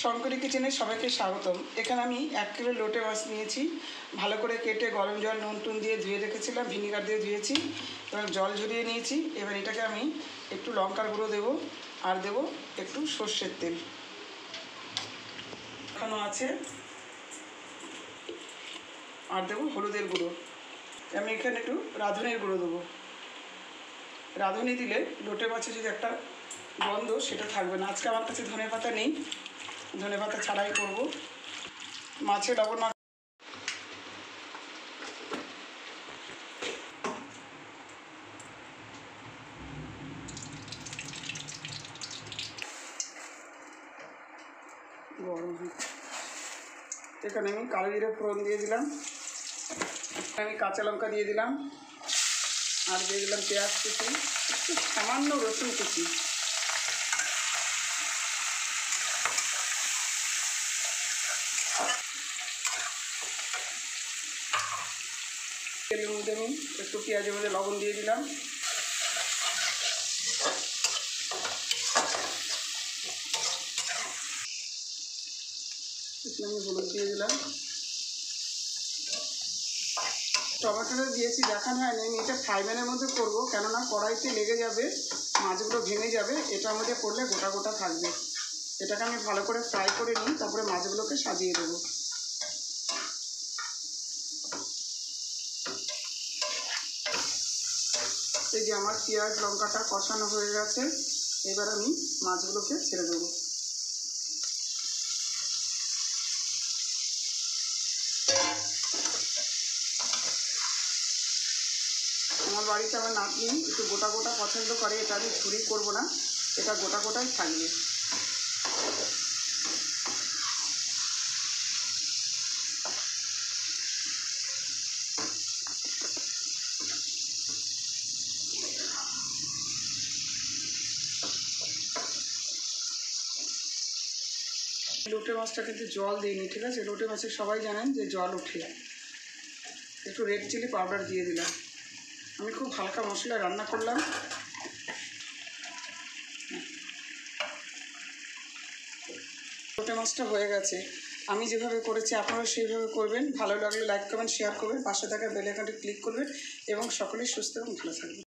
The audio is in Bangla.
শঙ্করী কিচেনে সবাইকে স্বাগতম। এখানে আমি 1 কিলো লোটে মাছ নিয়েছি, ভালো করে কেটে গরম জল নুন টুন দিয়ে ধুয়ে রেখেছিলাম, ভিনিগার দিয়ে ধুয়েছি এবং জল ঝরিয়ে নিয়েছি। এবার এটাকে আমি একটু লঙ্কার গুঁড়ো দেবো আর দেবো একটু সর্ষের তেল এখনও আছে, আর দেবো হলুদের গুঁড়ো। আমি এখানে একটু রাঁধুনির গুঁড়ো দেবো। রাঁধুনি দিলে লোটে মাছে যদি একটা গন্ধ সেটা থাকবে না। আজকে আমার কাছে ধনে পাতা নেই, ধনে পাতা ছাড়াই করবো। মাছে লবণ গরম, এখানে আমি কালো জিরে ফোড়ন দিয়ে দিলাম, আমি কাঁচা লঙ্কা দিয়ে দিলাম, আর দিয়ে দিলাম পেঁয়াজ কুচি, একটু সামান্য রসুন কুচি। তেলের মধ্যে আমি একটু পেঁয়াজের মধ্যে লবণ দিয়ে দিলাম, আমি হলুদ দিয়ে দিলাম, টমেটোটা দিয়েছি দেখানো হয়নি। আমি এটা ফ্রাই প্যানের মধ্যে করবো, কেননা কড়াইতে লেগে যাবে, মাছগুলো ভেঙে যাবে। এটার মধ্যে করলে গোটা গোটা থাকবে। এটাকে আমি ভালো করে ফ্রাই করে নিই, তারপরে মাছগুলোকে সাজিয়ে দেবো। এই যে আমার পেঁয়াজ লঙ্কাটা কষানো হয়ে গেছে, এবার আমি মাছগুলোকে ছেড়ে দেবো। আমার বাড়িতে আমার নাতনি একটু গোটা গোটা পছন্দ করে, এটা আমি ছুরি করবো না, এটা গোটা গোটাই থাকবে। লোটে মাছটা কিন্তু জল দিইনি, ঠিক আছে? লোটে মাছের সবাই জানেন যে জল ওঠে। একটু রেড চিলি পাউডার দিয়ে দিলাম। আমি খুব হালকা মশলা রান্না করলাম। লোটে মাছটা হয়ে গেছে। আমি যেভাবে করেছি আপনারা সেইভাবে করবেন। ভালো লাগলে লাইক করবেন, শেয়ার করবেন, পাশে থাকা বেল আইকনটি ক্লিক করবেন এবং সকলেই সুস্থ এবং ভালো থাকবেন।